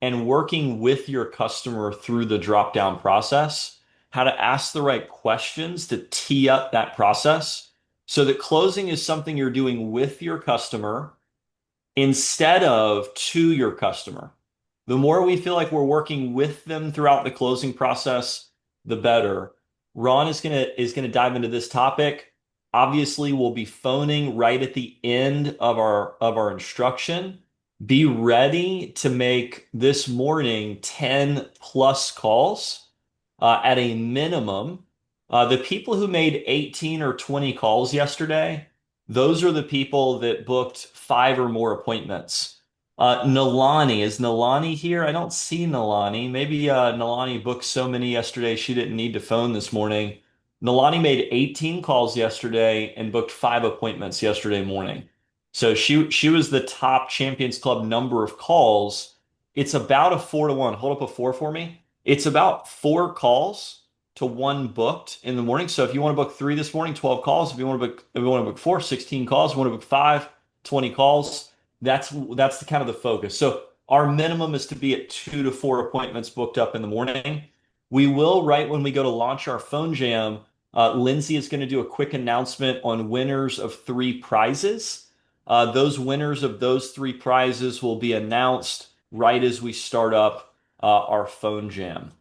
and working with your customer through the drop down process, how to ask the right questions to tee up that process so that closing is something you're doing with your customer instead of to your customer. The more we feel like we're working with them throughout the closing process, the better. Ron is gonna dive into this topic. Obviously, we'll be phoning right at the end of our instruction. Be ready to make this morning 10 plus calls at a minimum. The people who made 18 or 20 calls yesterday, those are the people that booked five or more appointments. Nalani, is Nalani here? I don't see Nalani. Maybe Nalani booked so many yesterday she didn't need to phone this morning. Nalani made 18 calls yesterday and booked five appointments yesterday morning. So she was the top Champions Club number of calls. It's about a 4-to-1. Hold up a four for me. It's about four calls to one booked in the morning. So if you want to book three this morning, 12 calls. If you want to book four, 16 calls. If you want to book five, 20 calls. That's the kind of the focus. So our minimum is to be at 2 to 4 appointments booked up in the morning. We will, right when we go to launch our phone jam, Lindsay is going to do a quick announcement on winners of three prizes. Those winners of those three prizes will be announced right as we start up our phone jam.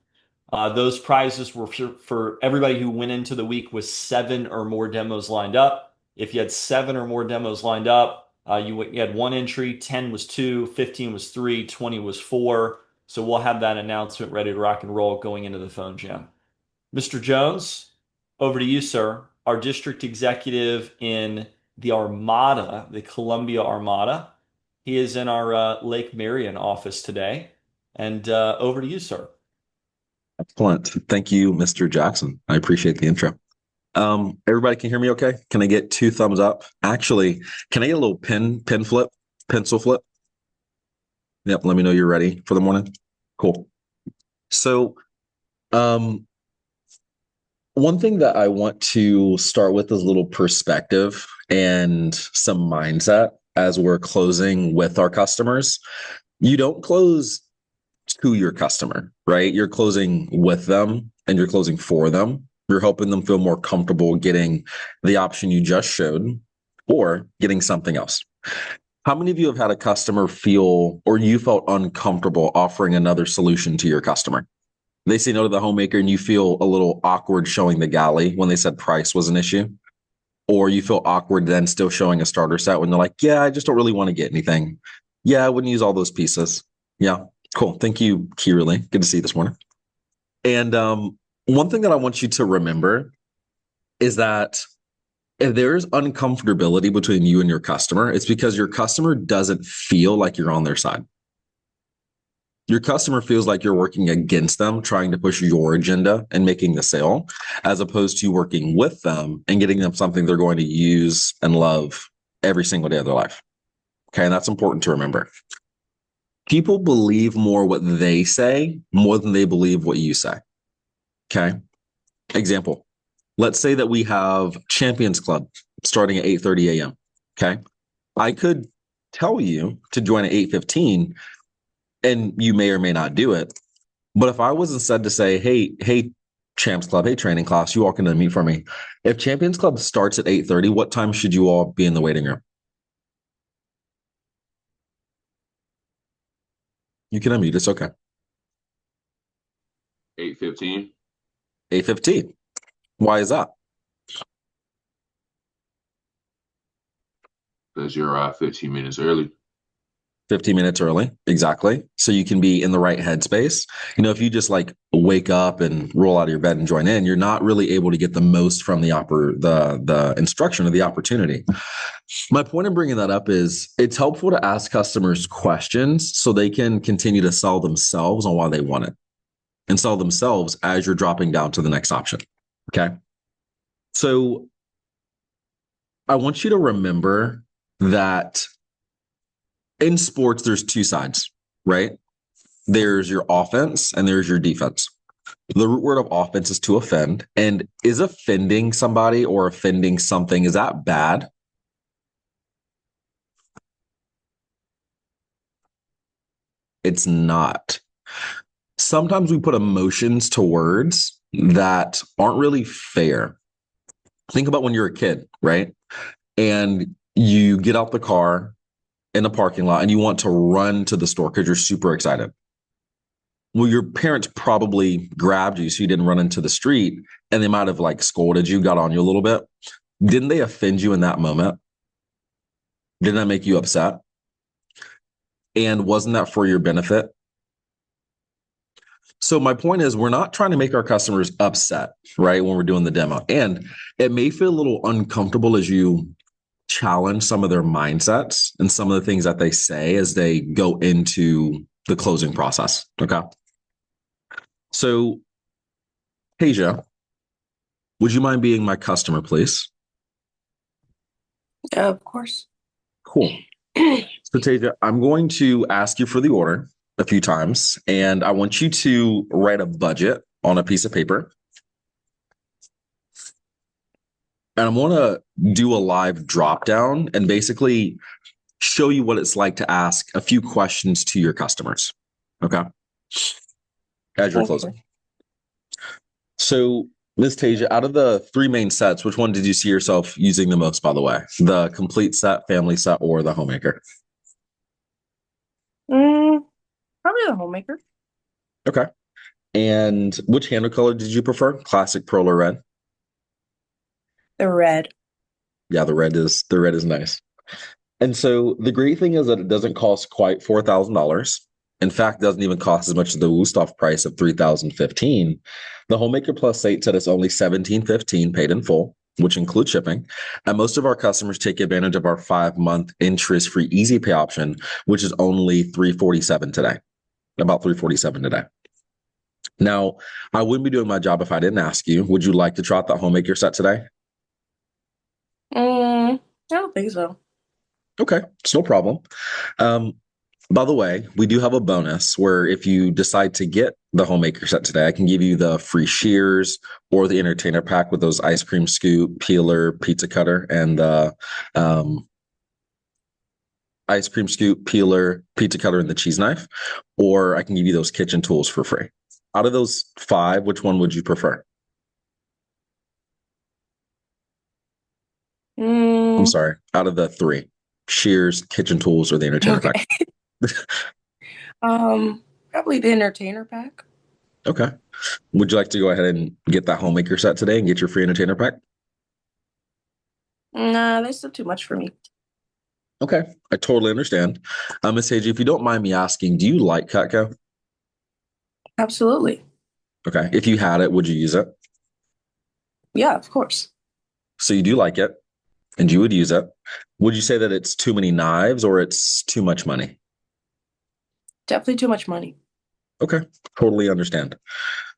Those prizes were for everybody who went into the week with seven or more demos lined up. If you had seven or more demos lined up, you had one entry, 10 was two, 15 was three, 20 was four. So we'll have that announcement ready to rock and roll going into the phone jam. Mr. Jones, over to you, sir. Our district executive in the Armada, the Columbia Armada. He is in our Lake Marion office today. And over to you, sir. Excellent. Thank you, Mr. Jackson. I appreciate the intro. Everybody can hear me okay? Can I get two thumbs up? Actually, can I get a little pen flip, pencil flip? Yep, let me know you're ready for the morning. Cool. So, um, one thing that I want to start with is a little perspective and some mindset as we're closing with our customers. You don't close to your customer, right? You're closing with them and you're closing for them. You're helping them feel more comfortable getting the option you just showed or getting something else. How many of you have had a customer feel or you felt uncomfortable offering another solution to your customer? They say no to the homemaker and you feel a little awkward showing the galley when they said price was an issue. Or you feel awkward then still showing a starter set when they're like, yeah, I just don't really want to get anything. Yeah, I wouldn't use all those pieces. Yeah, cool. Thank you, Kiralee. Good to see you this morning. And one thing that I want you to remember is that if there's uncomfortability between you and your customer, it's because your customer doesn't feel like you're on their side. Your customer feels like you're working against them, trying to push your agenda and making the sale, as opposed to working with them and getting them something they're going to use and love every single day of their life. Okay, and that's important to remember. People believe more what they say more than they believe what you say. Okay. Example. Let's say that we have Champions Club starting at 8:30 a.m. Okay. I could tell you to join at 8:15 and you may or may not do it. But if I was instead to say, hey, Champs Club, hey, training class, you all can unmute for me. If Champions Club starts at 8:30, what time should you all be in the waiting room? You can unmute. It's okay. 8:15. 8:15. Why is that? Because you're 15 minutes early. 15 minutes early. Exactly. So you can be in the right headspace. You know, if you just like wake up and roll out of your bed and join in, you're not really able to get the most from the instruction or the opportunity. My point in bringing that up is it's helpful to ask customers questions so they can continue to sell themselves on why they want it and sell themselves as you're dropping down to the next option. Okay. So I want you to remember that in sports, there's two sides, right? There's your offense and there's your defense. The root word of offense is to offend. And is offending somebody or offending something, is that bad? It's not. Sometimes we put emotions to words that aren't really fair. Think about when you're a kid, right? And you get out the car in the parking lot and you want to run to the store because you're super excited. Well, your parents probably grabbed you so you didn't run into the street, and they might have like scolded you, got on you a little bit. Didn't they offend you in that moment? Didn't that make you upset? And wasn't that for your benefit? So my point is, we're not trying to make our customers upset, right, when we're doing the demo. And it may feel a little uncomfortable as you challenge some of their mindsets and some of the things that they say as they go into the closing process. Okay. So, Tasia, would you mind being my customer, please? Of course. Cool. So, Tasia, I'm going to ask you for the order a few times, and I want you to write a budget on a piece of paper. And I'm going to do a live drop down and basically show you what it's like to ask a few questions to your customers. Okay. As you're closing. So, Ms. Tasia, out of the three main sets, which one did you see yourself using the most, by the way? The complete set, family set, or the homemaker? Probably the homemaker. Okay. And which handle color did you prefer? Classic, pearl, or red? The red. Yeah, the red is nice. And so the great thing is that it doesn't cost quite $4,000. In fact, it doesn't even cost as much as the Wusthof price of $3,015. The Homemaker Plus 8 set is only $1,715 paid in full, which includes shipping. And most of our customers take advantage of our 5-month interest-free easy pay option, which is only $347 today, about $347 today. Now, I wouldn't be doing my job if I didn't ask you, would you like to try out that Homemaker set today? I don't think so. Okay, it's no problem. By the way, we do have a bonus where if you decide to get the Homemaker set today, I can give you the free shears or the entertainer pack with those ice cream scoop, peeler, pizza cutter, and the ice cream scoop, peeler, pizza cutter, and the cheese knife. Or I can give you those kitchen tools for free. Out of those 5, which one would you prefer? I'm sorry, out of the 3, shears, kitchen tools, or the entertainer pack? Probably the entertainer pack. Okay. Would you like to go ahead and get that Homemaker set today and get your free entertainer pack? Nah, that's still too much for me. Okay, I totally understand. Ms. Hage, if you don't mind me asking, do you like Cutco? Absolutely. Okay, if you had it, would you use it? Yeah, of course. So you do like it, and you would use it. Would you say that it's too many knives or it's too much money? Definitely too much money. Okay, totally understand.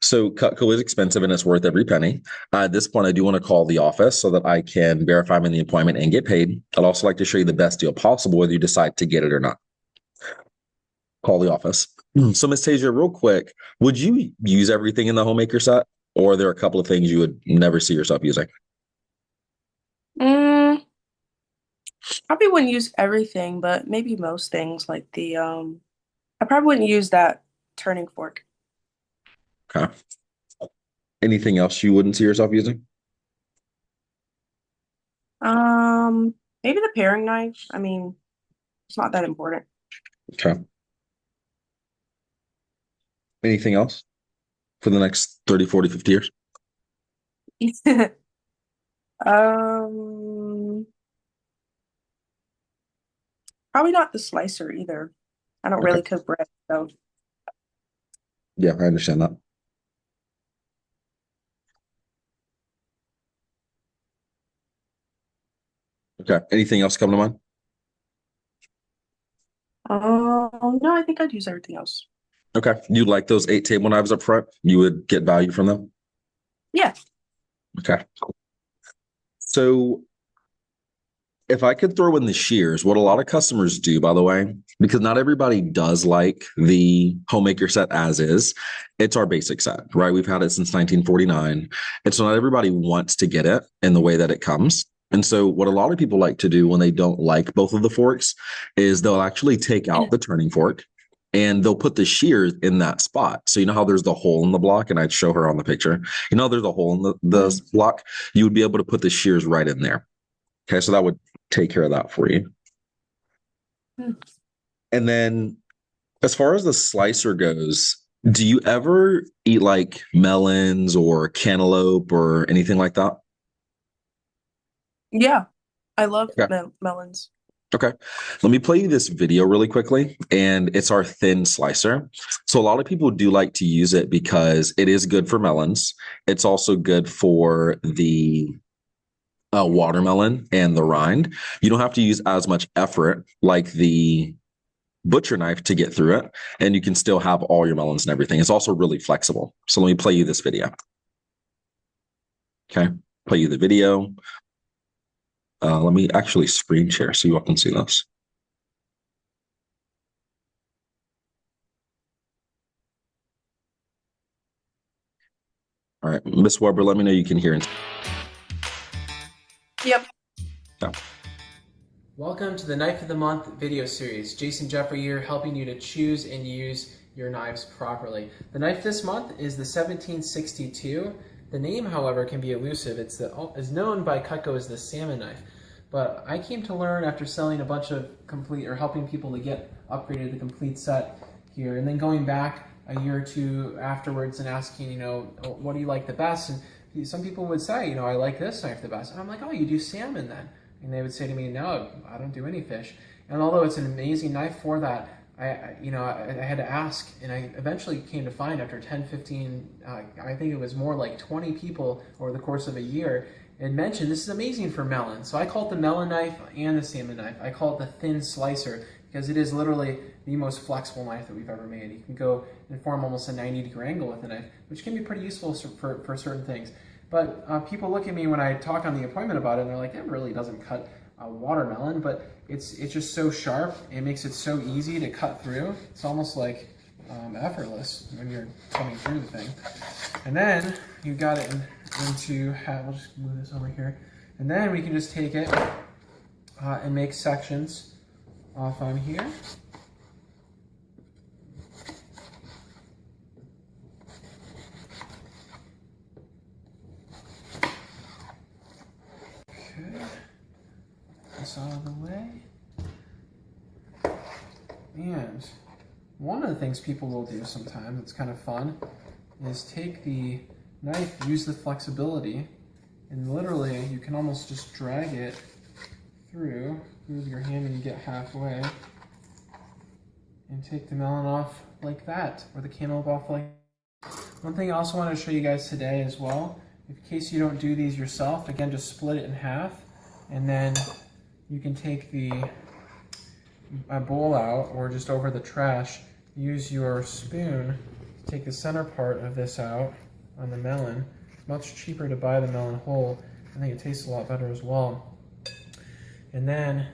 So Cutco is expensive and it's worth every penny. At this point, I do want to call the office so that I can verify I'm in the appointment and get paid. I'd also like to show you the best deal possible, whether you decide to get it or not. Call the office. So, Ms. Tasia, real quick, would you use everything in the Homemaker set, or are there a couple of things you would never see yourself using? Probably wouldn't use everything, but maybe most things like the I probably wouldn't use that turning fork. Okay. Anything else you wouldn't see yourself using? Maybe the paring knife. I mean, it's not that important. Okay. Anything else for the next 30, 40, 50 years? Probably not the slicer either. I don't really cook bread, so. Yeah, I understand that. Okay. Anything else come to mind? No, I think I'd use everything else. Okay. You like those 8 table knives up front? You would get value from them? Yeah. Okay. So if I could throw in the shears, what a lot of customers do, by the way, because not everybody does like the Homemaker set as is, it's our basic set, right? We've had it since 1949. And so not everybody wants to get it in the way that it comes. And so what a lot of people like to do when they don't like both of the forks is they'll actually take out the turning fork and they'll put the shears in that spot. So you know how there's the hole in the block, and I'd show her on the picture. You know, there's a hole in the block. You would be able to put the shears right in there. Okay, so that would take care of that for you. And then as far as the slicer goes, do you ever eat like melons or cantaloupe or anything like that? Yeah, I love Okay. melons. Okay. Let me play you this video really quickly, and it's our thin slicer. So a lot of people do like to use it because it is good for melons. It's also good for the watermelon and the rind. You don't have to use as much effort like the butcher knife to get through it, and you can still have all your melons and everything. It's also really flexible. So let me play you this video. Okay, play you the video. Let me actually screen share so you all can see this. All right, Miss Weber, let me know you can hear. Yep. Yeah. Welcome to the Knife of the Month video series. Jason Jeffrey here, helping you to choose and use your knives properly. The knife this month is the 1762. The name, however, can be elusive. It's known by Cutco as the salmon knife. But I came to learn after selling a bunch of complete, or helping people to get upgraded the complete set here, and then going back a year or two afterwards and asking, you know, what do you like the best? And some people would say, you know, I like this knife the best. And I'm like, oh, you do salmon then? And they would say to me, no, I don't do any fish. And although it's an amazing knife for that, I had to ask, and I eventually came to find after 10, 15, I think it was more like 20 people over the course of a year, and mentioned this is amazing for melon. So I call it the melon knife and the salmon knife. I call it the thin slicer because it is literally the most flexible knife that we've ever made. You can go and form almost a 90-degree angle with the knife, which can be pretty useful for certain things. But people look at me when I talk on the appointment about it, and they're like, that really doesn't cut a watermelon, but it's just so sharp. It makes it so easy to cut through. It's almost like effortless when you're cutting through the thing. And then you got it into, we'll just move this over here. And then we can just take it and make sections off on here. Okay, this out of the way. And one of the things people will do sometimes, it's kind of fun, is take the knife, use the flexibility, and literally you can almost just drag it through, move your hand and you get halfway, and take the melon off like that, or the cantaloupe off like that. One thing I also want to show you guys today as well, in case you don't do these yourself, again, just split it in half, and then you can take the bowl out, or just over the trash, use your spoon to take the center part of this out on the melon. It's much cheaper to buy the melon whole. I think it tastes a lot better as well. And then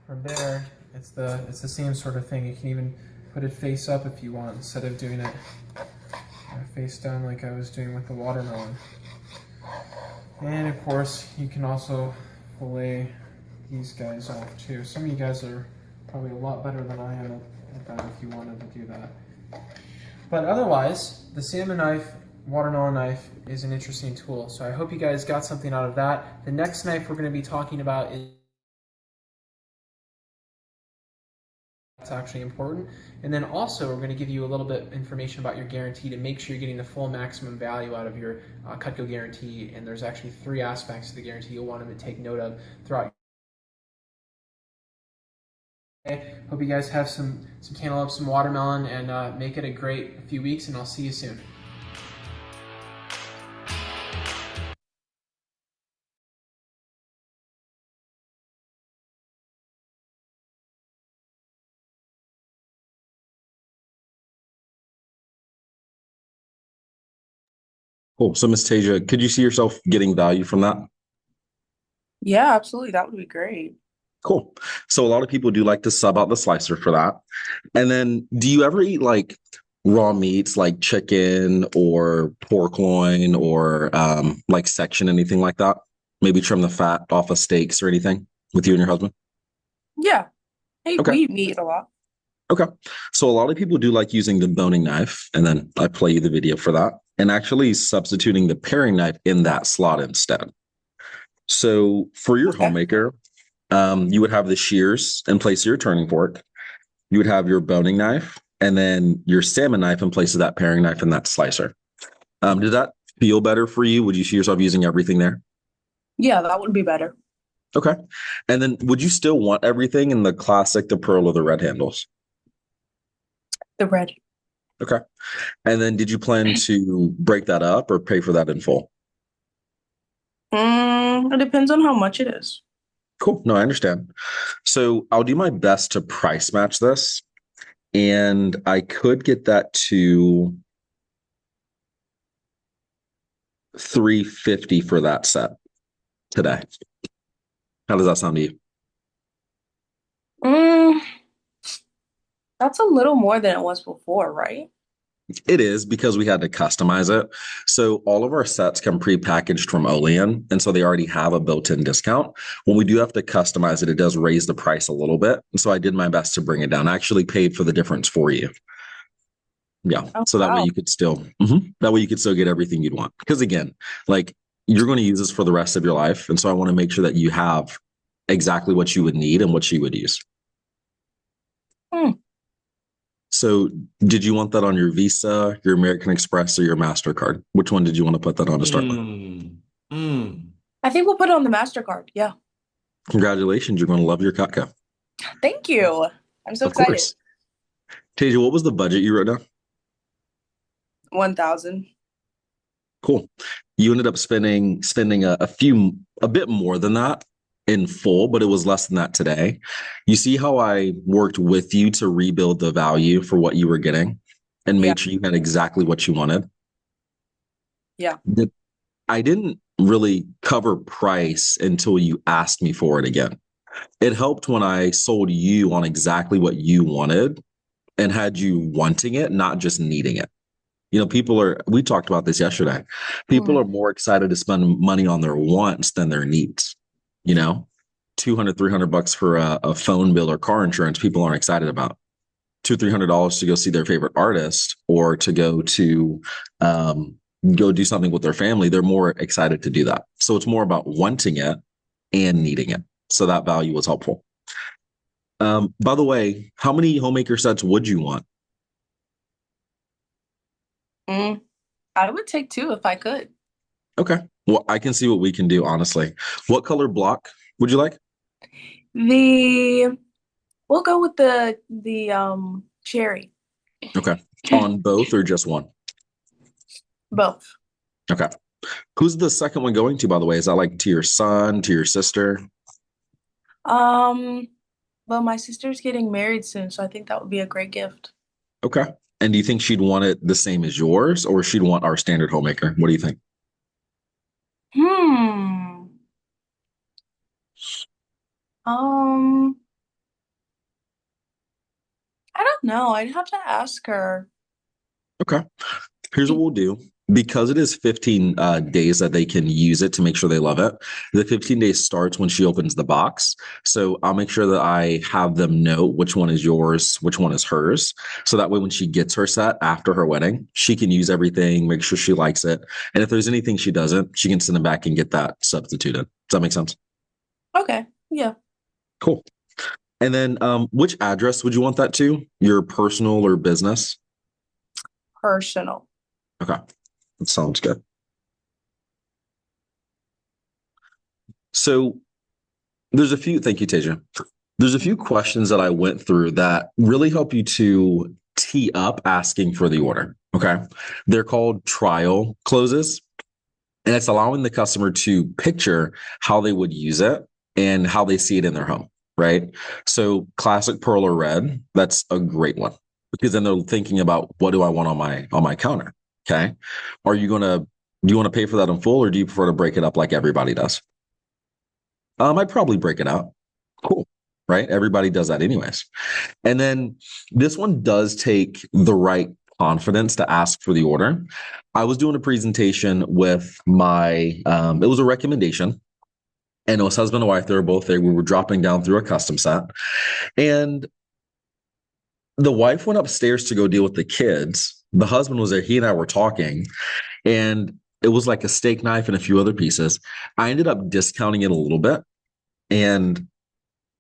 from there, it's the same sort of thing. You can even put it face up if you want, instead of doing it face down like I was doing with the watermelon. And of course, you can also fillet these guys off too. Some of you guys are probably a lot better than I am at that if you wanted to do that. But otherwise, the salmon knife, watermelon knife is an interesting tool. So I hope you guys got something out of that. The next knife we're going to be talking about is actually important. And then also we're going to give you a little bit of information about your guarantee to make sure you're getting the full maximum value out of your Cutco guarantee. And there's actually 3 aspects to the guarantee you'll want to take note of throughout. Hope you guys have some cantaloupe, some watermelon, and make it a great few weeks, and I'll see you soon. Cool. So, Miss Tasia, could you see yourself getting value from that? Yeah, absolutely. That would be great. Cool. So a lot of people do like to sub out the slicer for that. And then do you ever eat like raw meats like chicken or pork loin or like section, anything like that? Maybe trim the fat off of steaks or anything with you and your husband? Yeah. Hey, Okay. we eat meat a lot. Okay. So a lot of people do like using the boning knife, and then I play you the video for that, and actually substituting the paring knife in that slot instead. So for your Okay. homemaker, you would have the shears in place of your turning fork. You would have your boning knife, and then your salmon knife in place of that paring knife and that slicer. Did that feel better for you? Would you see yourself using everything there? Yeah, that would be better. Okay. And then would you still want everything in the classic, the pearl, or the red handles? The red. Okay. And then did you plan to break that up or pay for that in full? It depends on how much it is. Cool. No, I understand. So I'll do my best to price match this. And I could get that to $350 for that set today. How does that sound to you? Mm, that's a little more than it was before, right? It is because we had to customize it. So all of our sets come pre-packaged from Olean, and so they already have a built-in discount. When we do have to customize it, it does raise the price a little bit. And so I did my best to bring it down. I actually paid for the difference for you. Yeah. Oh, So that way wow. you could still, that way you could still get everything you'd want. Because again, like you're going to use this for the rest of your life. And so I want to make sure that you have exactly what you would need and what you would use. Hmm. So did you want that on your Visa, your American Express, or your MasterCard? Which one did you want to put that on to start with? I think we'll put it on the MasterCard. Yeah. Congratulations. You're going to love your Cutco. Thank you. I'm so Of excited. course. Tasia, what was the budget you wrote down? 1,000. Cool. You ended up spending a bit more than that in full, but it was less than that today. You see how I worked with you to rebuild the value for what you were getting and Yeah. made sure you had exactly what you wanted? Yeah. I didn't really cover price until you asked me for it again. It helped when I sold you on exactly what you wanted and had you wanting it, not just needing it. You know, we talked about this yesterday. People are more excited to spend money on their wants than their needs. You know, 200, $300 for a phone bill or car insurance, people aren't excited about. $200, $300 to go see their favorite artist or to go do something with their family. They're more excited to do that. So it's more about wanting it and needing it. So that value was helpful. By the way, how many homemaker sets would you want? I would take 2 if I could. Okay. Well, I can see what we can do, honestly. What color block would you like? We'll go with the cherry. Okay. On both or just one? Both. Okay. Who's the second one going to, by the way? Is that like to your son, to your sister? Well, my sister's getting married soon, so I think that would be a great gift. Okay. And do you think she'd want it the same as yours, or she'd want our standard homemaker? What do you think? Um, I don't know. I'd have to ask her. Okay. Here's what we'll do. Because it is 15 days that they can use it to make sure they love it. The 15 days starts when she opens the box. So I'll make sure that I have them know which one is yours, which one is hers. So that way, when she gets her set after her wedding, she can use everything, make sure she likes it. And if there's anything she doesn't, she can send it back and get that substituted. Does that make sense? Okay. Yeah. Cool. And then which address would you want that to? Your personal or business? Personal. Okay. That sounds good. So thank you, Tasia. There's a few questions that I went through that really help you to tee up asking for the order. Okay. They're called trial closes, and it's allowing the customer to picture how they would use it and how they see it in their home. Right. So classic pearl or red, that's a great one because then they're thinking about what do I want on my counter? Okay. Do you want to pay for that in full or do you prefer to break it up like everybody does? I'd probably break it out. Cool. Right. Everybody does that anyways. And then this one does take the right confidence to ask for the order. I was doing a presentation with it was a recommendation. And it was husband and wife. They were both there. We were dropping down through a custom set. And the wife went upstairs to go deal with the kids. The husband was there. He and I were talking, and it was like a steak knife and a few other pieces. I ended up discounting it a little bit, and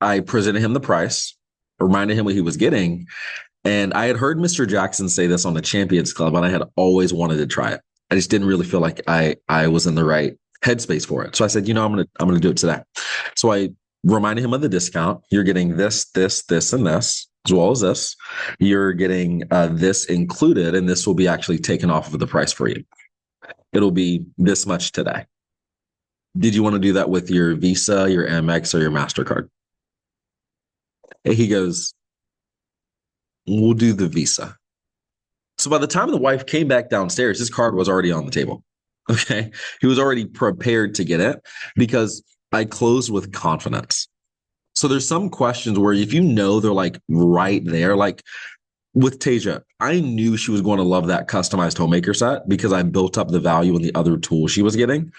I presented him the price, reminded him what he was getting. And I had heard Mr. Jackson say this on the Champions Club, and I had always wanted to try it. I just didn't really feel like I was in the right headspace for it. So I said, I'm gonna do it today. So I reminded him of the discount. You're getting this, and this, as well as this. You're getting this included, and this will be actually taken off of the price for you. It'll be this much today. Did you want to do that with your Visa, your Amex, or your MasterCard? And he goes, we'll do the Visa. So by the time the wife came back downstairs, his card was already on the table. Okay. He was already prepared to get it because I closed with confidence. So there's some questions where if they're like right there, like with Tasia, I knew she was going to love that customized homemaker set because I built up the value in the other tools she was getting.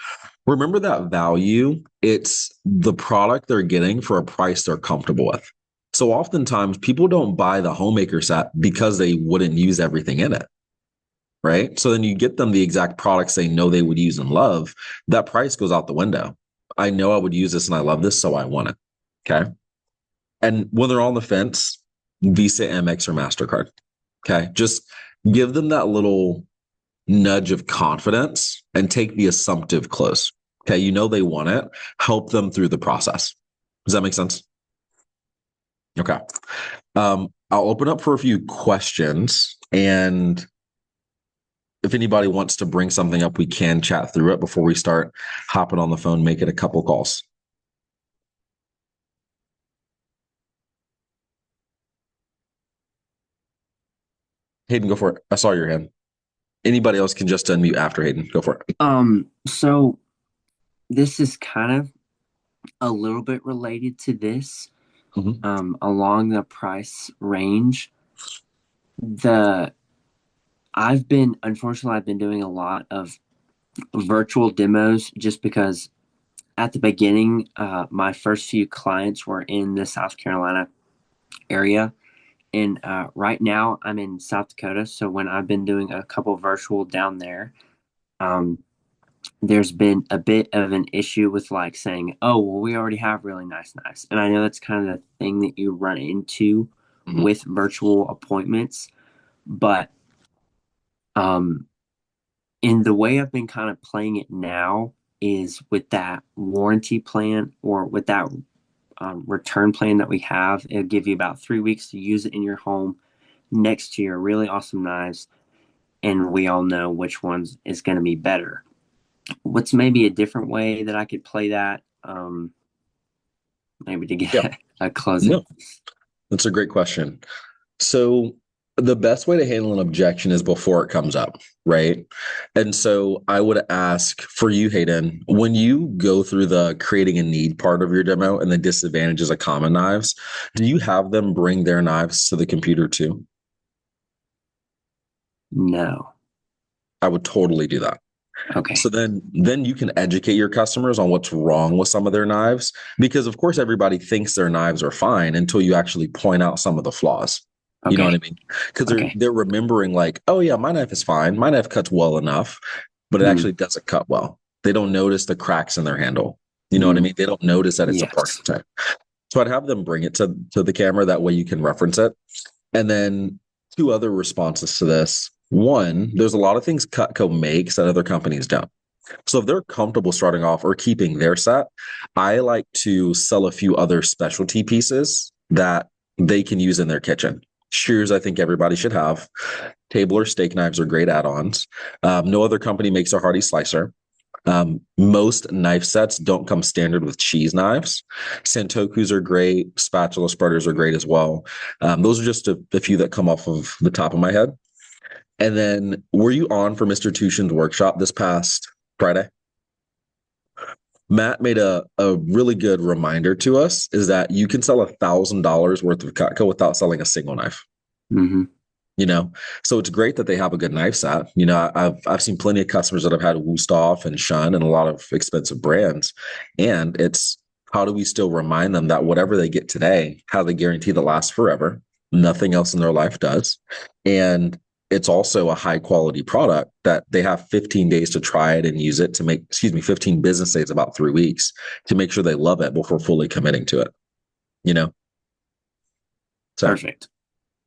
Remember that value, it's the product they're getting for a price they're comfortable with. So oftentimes people don't buy the homemaker set because they wouldn't use everything in it, right? So then you get them the exact products they know they would use and love. That price goes out the window. I know I would use this and I love this, so I want it. Okay. And when they're on the fence, Visa, Amex, or MasterCard. Okay. Just give them that little nudge of confidence and take the assumptive close. Okay. They want it. Help them through the process. Does that make sense? Okay. I'll open up for a few questions, and if anybody wants to bring something up, we can chat through it before we start hopping on the phone, make it a couple calls. Hayden, go for it. I saw your hand. Anybody else can just unmute after Hayden. Go for it. So this is kind of a little bit related to this. Along the price range. I've been doing a lot of virtual demos just because at the beginning, my first few clients were in the South Carolina area. And right now I'm in South Dakota. So when I've been doing a couple virtual down there, there's been a bit of an issue with like saying, oh, well, we already have really nice knives. And I know that's kind of the thing that you run into with virtual appointments. But in the way I've been kind of playing it now is with that warranty plan or with that return plan that we have. It'll give you about 3 weeks to use it in your home next to your really awesome knives. And we all know which ones is going to be better. What's maybe a different way that I could play that? Maybe to get a closing. No, that's a great question. So the best way to handle an objection is before it comes up, right? And so I would ask for you, Hayden, when you go through the creating a need part of your demo and the disadvantages of common knives, do you have them bring their knives to the computer too? No. I would totally do that. Okay. So then you can educate your customers on what's wrong with some of their knives, because of course everybody thinks their knives are fine until you actually point out some of the flaws. Okay. You know what I mean? Because they're remembering like, oh yeah, my knife is fine. My knife cuts well enough, but it actually doesn't cut well. They don't notice the cracks in their handle. You know what I mean? They don't notice that it's a parting time. So I'd have them bring it to the camera. That way you can reference it. And then two other responses to this. One, there's a lot of things Cutco makes that other companies don't. So if they're comfortable starting off or keeping their set, I like to sell a few other specialty pieces that they can use in their kitchen. Shears, I think everybody should have. Table or steak knives are great add-ons. No other company makes a Hardy slicer. Most knife sets don't come standard with cheese knives. Santokus are great. Spatula spreaders are great as well. Those are just a few that come off of the top of my head. And then, were you on for Mr. Tushin's workshop this past Friday? Matt made a really good reminder to us is that you can sell $1,000 worth of Cutco without selling a single knife. Mm-hmm. You know, so it's great that they have a good knife set. You know, I've seen plenty of customers that have had Wusthof and Shun and a lot of expensive brands, and it's how do we still remind them that whatever they get today has a guarantee that lasts forever, Nothing else in their life does. And it's also a high quality product that they have 15 days to try it and use it to make, 15 business days, about 3 weeks, to make sure they love it before fully committing to it, you know? So, Perfect.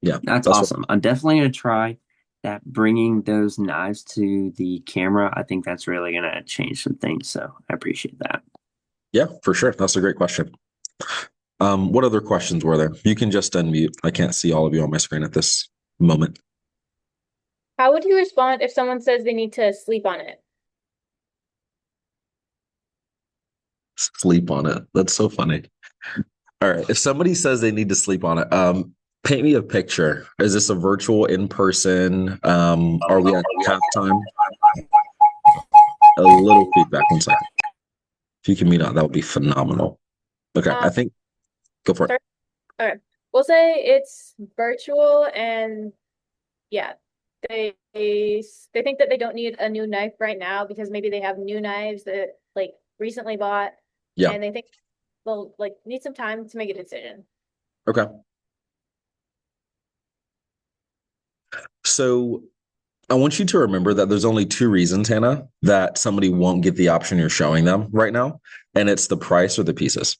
yeah, That's what- awesome. I'm definitely going to try that, bringing those knives to the camera. I think that's really going to change some things. So I appreciate that. yeah, for sure. That's a great question. What other questions were there? You can just unmute. I can't see all of you on my screen at this moment. How would you respond if someone says they need to sleep on it? Sleep on it. That's so funny. All right. If somebody says they need to sleep on it, paint me a picture. Is this a virtual, in person? Are we at halftime? A little feedback. One second. If you can mute out, that would be phenomenal. Okay. I think go for it. Okay. We'll say it's virtual and yeah, they think that they don't need a new knife right now because maybe they have new knives that like recently bought. Yeah. And they think they'll like need some time to make a decision. Okay. So I want you to remember that there's only two reasons, Hannah, that somebody won't get the option you're showing them right now. And it's the price or the pieces.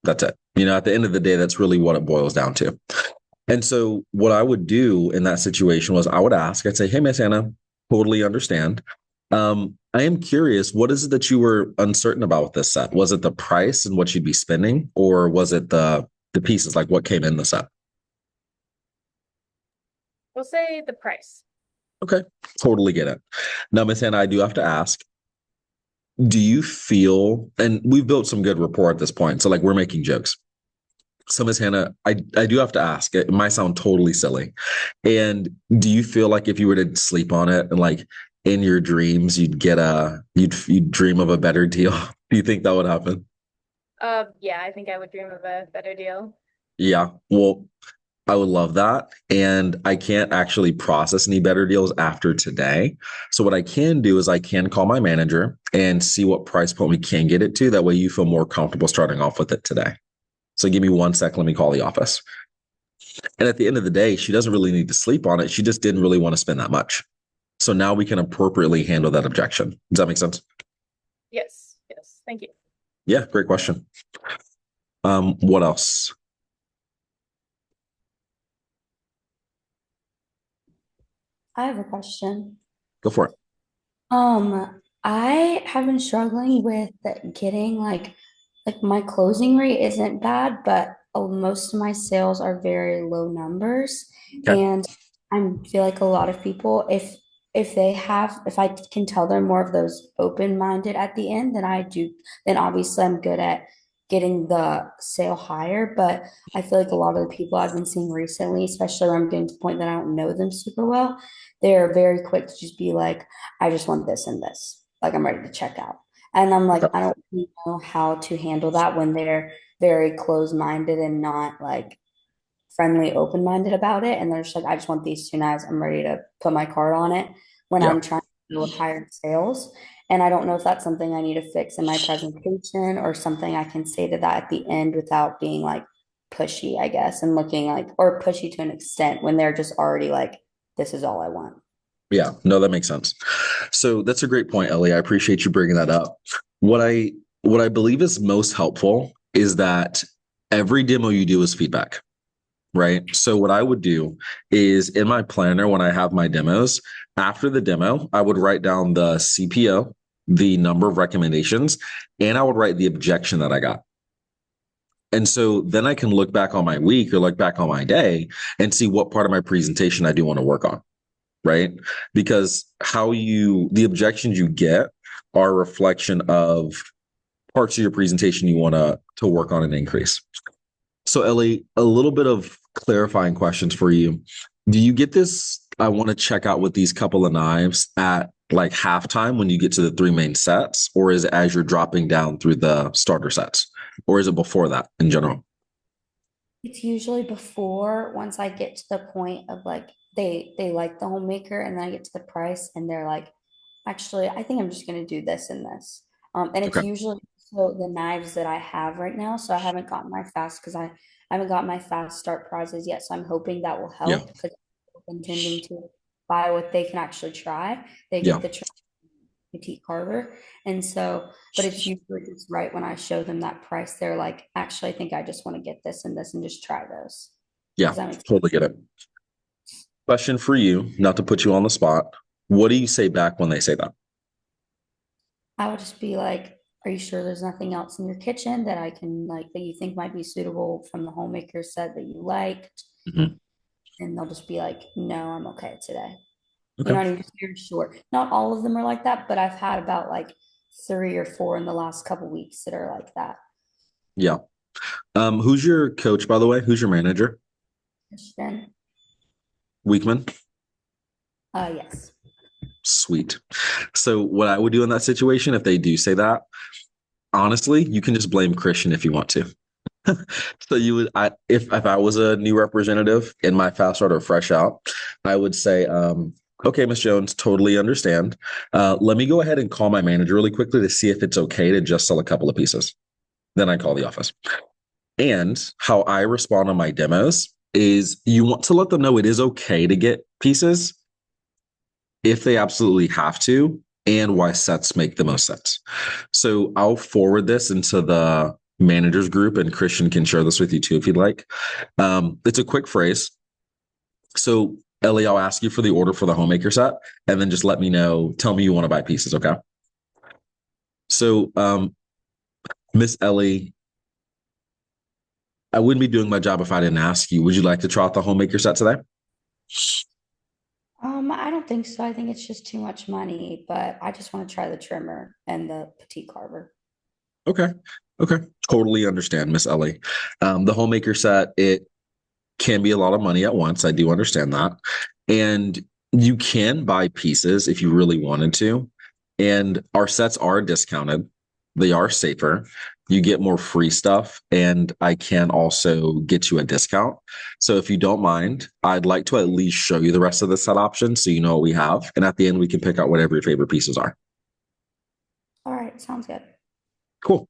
That's it. At the end of the day, that's really what it boils down to. And so what I would do in that situation was I would ask, I'd say, hey, Miss Hannah, totally understand. I am curious, what is it that you were uncertain about with this set? Was it the price and what you'd be spending, or was it the pieces, like what came in the set? We'll say the price. Okay, totally get it. Now, Miss Hannah, I do have to ask, do you feel, and we've built some good rapport at this point, so like we're making jokes. So Miss Hannah, I do have to ask, it might sound totally silly. And do you feel like if you were to sleep on it and like in your dreams, you'd dream of a better deal? Do you think that would happen? Yeah, I think I would dream of a better deal. Yeah. Well, I would love that. And I can't actually process any better deals after today. So what I can do is I can call my manager and see what price point we can get it to. That way you feel more comfortable starting off with it today. So give me 1 sec. Let me call the office. And at the end of the day, she doesn't really need to sleep on it. She just didn't really want to spend that much. So now we can appropriately handle that objection. Does that make sense? Yes. Thank you. Yeah, great question. What else? I have a question. Go for it. I have been struggling with getting like my closing rate isn't bad, but most of my sales are very low numbers. Okay. And I feel like a lot of people, if I can tell they're more of those open-minded at the end, then obviously I'm good at getting the sale higher. But I feel like a lot of the people I've been seeing recently, especially when I'm getting to the point that I don't know them super well, they're very quick to just be like, I just want this and this. Like I'm ready to check out. And I'm like, I don't really know how to handle that when they're very closed-minded and not like friendly, open-minded about it. And they're just like, I just want these two knives. I'm ready to put my card on it when Yeah. I'm trying to build higher sales. And I don't know if that's something I need to fix in my presentation or something I can say to that at the end without being like pushy, I guess, and looking like, or pushy to an extent when they're just already like, this is all I want. Yeah, no, that makes sense. So that's a great point, Ellie. I appreciate you bringing that up. What I believe is most helpful is that every demo you do is feedback, right? So what I would do is in my planner, when I have my demos, after the demo, I would write down the CPO, the number of recommendations, and I would write the objection that I got. And so then I can look back on my week or look back on my day and see what part of my presentation I do want to work on, right? Because the objections you get are a reflection of parts of your presentation you want to work on and increase. So Ellie, a little bit of clarifying questions for you. Do you get this, I want to check out with these couple of knives at like halftime when you get to the three main sets, or is it as you're dropping down through the starter sets, or is it before that in general? It's usually before, once I get to the point of like they like the homemaker, and then I get to the price and they're like, actually, I think I'm just gonna do this and this. And it's Okay. usually so the knives that I have right now. So I haven't gotten my fast because I I haven't got my fast start prizes yet, so I'm hoping that will Yeah. help because I'm intending to buy what they can actually try. They Yeah. get the petite carver, and so, but it's usually just right when I show them that price, they're like, actually, I think I just want to get this and just try those. Yeah. Does that make sense? Totally get it. Question for you, not to put you on the spot. What do you say back when they say that? I would just be like, are you sure there's nothing else in your kitchen that I can like that you think might be suitable from the homemaker set that you liked? Mhm. And they'll just be like, no, I'm okay today. Okay. Not even very sure. Not all of them are like that, but I've had about like 3 or 4 in the last couple weeks that are like that. Yeah. Who's your coach, by the way? Who's your manager? Christian. Weekman? Yes. Sweet. So what I would do in that situation, if they do say that, honestly, you can just blame Christian if you want to. So you would, if I was a new representative in my fast start or fresh out, I would say, okay, Miss Jones, totally understand. Let me go ahead and call my manager really quickly to see if it's okay to just sell a couple of pieces. Then I call the office. And how I respond on my demos is you want to let them know it is okay to get pieces if they absolutely have to, and why sets make the most sense. So I'll forward this into the managers group, and Christian can share this with you too if you'd like. It's a quick phrase. So Ellie, I'll ask you for the order for the homemaker set, and then just let me know. Tell me you want to buy pieces, okay? So, Miss Ellie, I wouldn't be doing my job if I didn't ask you. Would you like to try out the homemaker set today? I don't think so. I think it's just too much money, but I just want to try the trimmer and the petite carver. Okay. Okay. Totally understand, Miss Ellie. The homemaker set, it can be a lot of money at once. I do understand that. And you can buy pieces if you really wanted to. And our sets are discounted. They are safer. You get more free stuff, and I can also get you a discount. So if you don't mind, I'd like to at least show you the rest of the set options so you know what we have. And at the end, we can pick out whatever your favorite pieces are. All right, sounds good. Cool.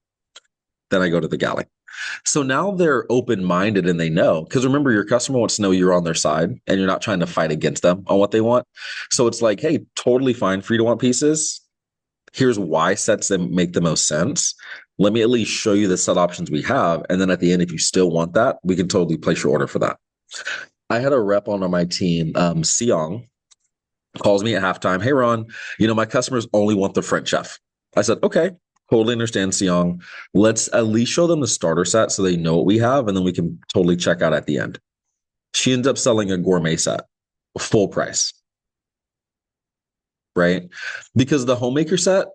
Then I go to the galley. So now they're open-minded and they know, because remember, your customer wants to know you're on their side and you're not trying to fight against them on what they want. So it's like, hey, totally fine for you to want pieces. Here's why sets them make the most sense. Let me at least show you the set options we have. And then at the end, if you still want that, we can totally place your order for that. I had a rep on my team, Siong, calls me at halftime. Hey, Ron, my customers only want the French chef. I said, okay, totally understand, Siong. Let's at least show them the starter set so they know what we have, and then we can totally check out at the end. She ends up selling a gourmet set, full price, right? Because the homemaker set,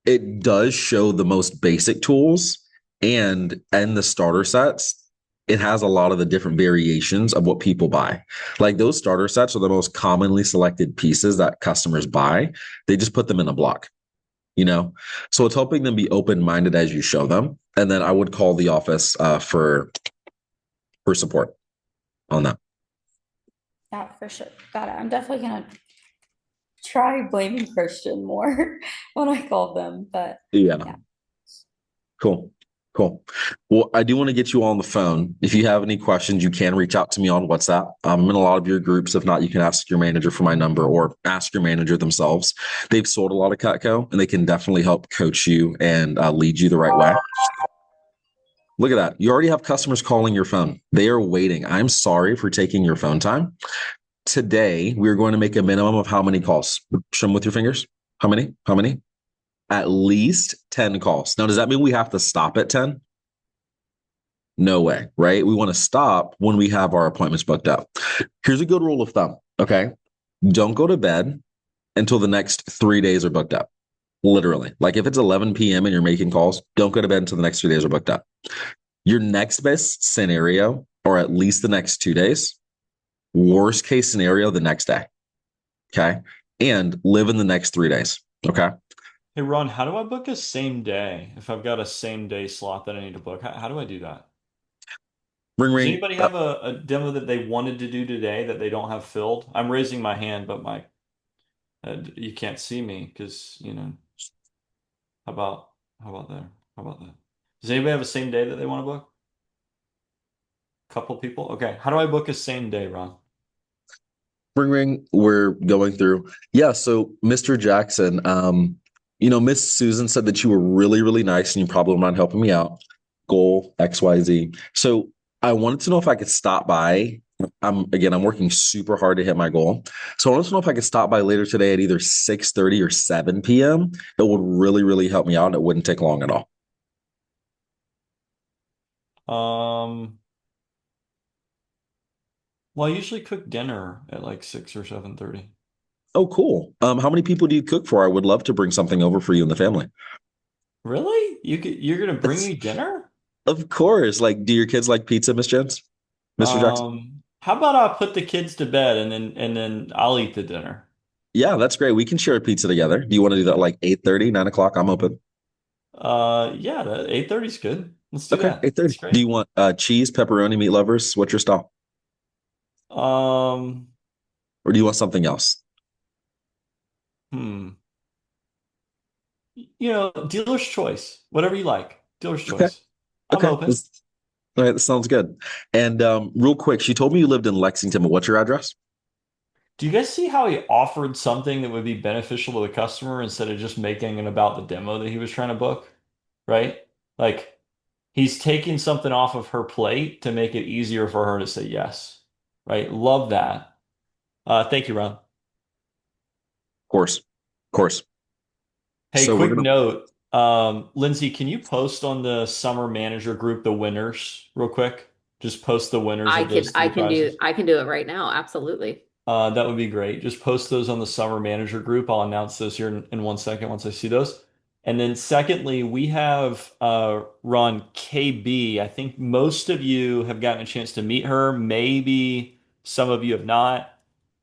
it does show the most basic tools, and the starter sets, it has a lot of the different variations of what people buy. Like those starter sets are the most commonly selected pieces that customers buy. They just put them in a block, So it's helping them be open-minded as you show them. And then I would call the office for support on that. Yeah, for sure. Got it. I'm definitely gonna try blaming Christian more when I call them, but Yeah. Cool. Well, I do want to get you all on the phone. If you have any questions, you can reach out to me on WhatsApp. I'm in a lot of your groups. If not, you can ask your manager for my number or ask your manager themselves. They've sold a lot of Cutco, and they can definitely help coach you and lead you the right way. Look at that. You already have customers calling your phone. They are waiting. I'm sorry for taking your phone time. Today, we're going to make a minimum of how many calls? Show them with your fingers. How many? At least 10 calls. Now, does that mean we have to stop at 10? No way, right? We want to stop when we have our appointments booked up. Here's a good rule of thumb, okay? Don't go to bed until the next 3 days are booked up. Literally. Like if it's 11 p.m. and you're making calls, don't go to bed until the next 3 days are booked up. Your next best scenario, or at least the next 2 days, worst case scenario, the next day, okay? And live in the next 3 days, okay? Hey, Ron, how do I book a same day if I've got a same day slot that I need to book? How do I do that? Ring, Does ring. anybody have a demo that they wanted to do today that they don't have filled? I'm raising my hand, but you can't see me because, how about there? How about that? Does anybody have a same day that they want to book? Couple people. Okay. How do I book a same day, Ron? Ring ring, we're going through. Yeah, so Mr. Jackson, Miss Susan said that you were really, really nice and you probably mind helping me out. Goal XYZ. So I wanted to know if I could stop by. I'm working super hard to hit my goal. So I wanted to know if I could stop by later today at either 6:30 or 7 p.m. It would really, really help me out and it wouldn't take long at all. Um, well, I usually cook dinner at like 6 or 7:30. Oh, cool. How many people do you cook for? I would love to bring something over for you and the family. Really? You're gonna bring That's, me dinner? of course. Like, do your kids like pizza, Miss Jens? Mr. Jackson? How about I put the kids to bed and then I'll eat the dinner. Yeah, that's great. We can share a pizza together. Do you want to do that like 8:30, 9 o'clock? I'm open. Yeah, 8:30 is good. Let's do Okay, that. That's 8:30. Do great. you want cheese, pepperoni, meat lovers? What's your style? Um, Or do you want something else? hmm. Dealer's choice. Whatever you like. Dealer's Okay. choice. I'm Okay. open. All right, that sounds good. And real quick, she told me you lived in Lexington, but what's your address? Do you guys see how he offered something that would be beneficial to the customer instead of just making it about the demo that he was trying to book? Right? Like he's taking something off of her plate to make it easier for her to say yes. Right? Love that. Thank you, Ron. Of course. Of course. Hey, So we're quick gonna note. Lindsay, can you post on the summer manager group the winners real quick? Just post the winners I of can those I three can do prizes. I can do it right now. Absolutely. That would be great. Just post those on the summer manager group. I'll announce those here in 1 second once I see those. And then secondly, we have Ron KB. I think most of you have gotten a chance to meet her. Maybe some of you have not.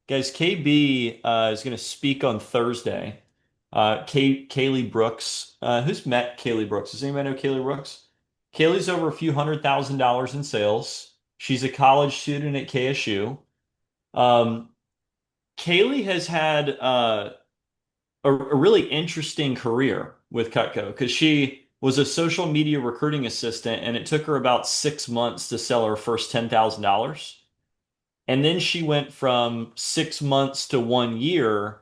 Guys, KB is going to speak on Thursday. Kaylee Brooks. Who's met Kaylee Brooks? Does anybody know Kaylee Brooks? Kaylee's over a few $100,000 in sales. She's a college student at KSU. Um, Kaylee has had a really interesting career with Cutco because she was a social media recruiting assistant and it took her about 6 months to sell her first $10,000. And then she went from 6 months to 1 year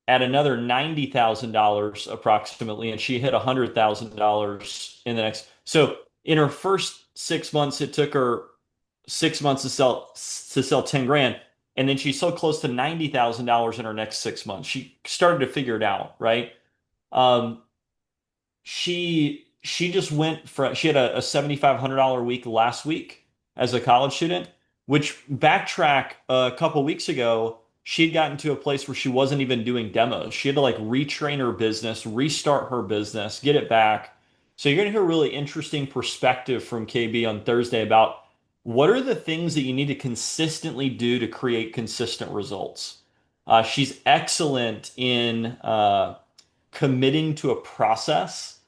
at another $90,000 approximately, and she hit $100,000 in the next. So in her first 6 months, it took her 6 months to sell 10 grand, and then she sold close to $90,000 in her next 6 months. She started to figure it out, right? Um, she just went from she had a $7,500 week last week as a college student, which backtrack a couple weeks ago, she had gotten to a place where she wasn't even doing demos. She had to like retrain her business, restart her business, get it back. So you're going to hear a really interesting perspective from KB on Thursday about what are the things that you need to consistently do to create consistent results. She's excellent in committing to a process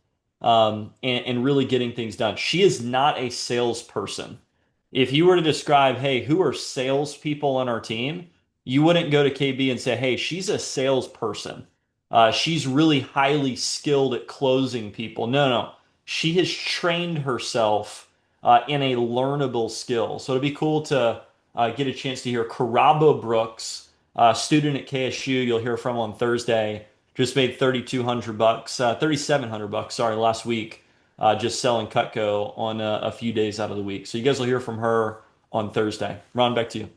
and really getting things done. She is not a salesperson. If you were to describe, hey, who are salespeople on our team, you wouldn't go to KB and say, hey, she's a salesperson. She's really highly skilled at closing people. No, no. She has trained herself in a learnable skill. So it'd be cool to get a chance to hear Karabo Brooks, student at KSU, you'll hear from on Thursday, just made 3,200 bucks, 3,700 bucks, sorry, last week, just selling Cutco on a few days out of the week. So you guys will hear from her on Thursday. Ron, back to you.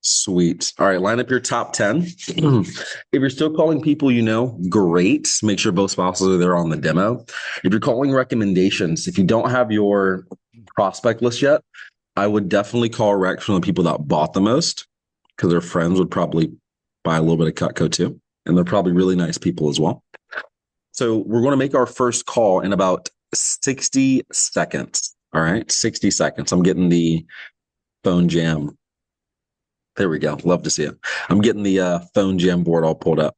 Sweet. All right, line up your top 10. If you're still calling people you know, great. Make sure both spouses are there on the demo. If you're calling recommendations, if you don't have your prospect list yet, I would definitely call rec from the people that bought the most because their friends would probably buy a little bit of Cutco too. And they're probably really nice people as well. So we're going to make our first call in about 60 seconds. All right, 60 seconds. I'm getting the phone jam. There we go. Love to see it. I'm getting the phone jam board all pulled up.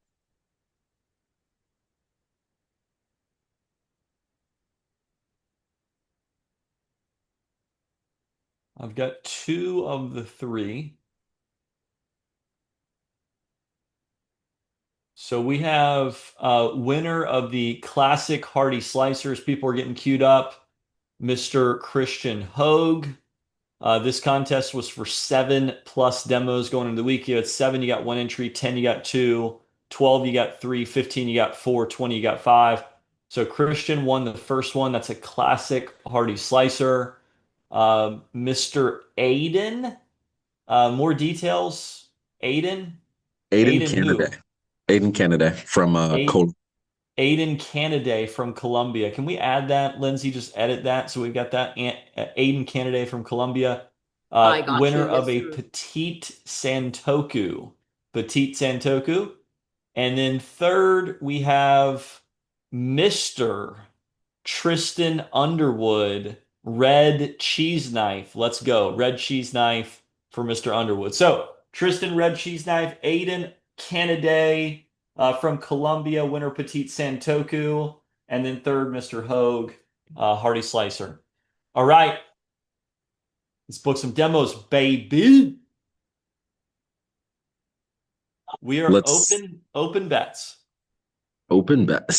I've got two of the three. So we have winner of the classic hearty slicers. People are getting queued up. Mr. Christian Hogue. This contest was for 7+ demos going into the week. You had 7, you got 1 entry, 10, you got 2, 12, you got 3, 15, you got 4, 20, you got 5. So Christian won the first one. That's a classic Hardy Slicer. Mr. Aiden, more details. Aiden? Aiden Aiden who? Canada. Aiden Canada from Aiden Canada from Colombia. Can we add that, Lindsay? Just edit that so we've got that. Aiden Canada from Colombia. I got Winner you, of a Mr. Petite Santoku. Petite Santoku. And then third, we have Mr. Tristan Underwood, Red Cheese Knife. Let's go. Red Cheese Knife for Mr. Underwood. So, Tristan Red Cheese Knife, Aiden Canada from Colombia, winner Petite Santoku, and then third, Mr. Hogue, Hardy Slicer. All right. Let's book some demos, baby. We are open bets. Open bet.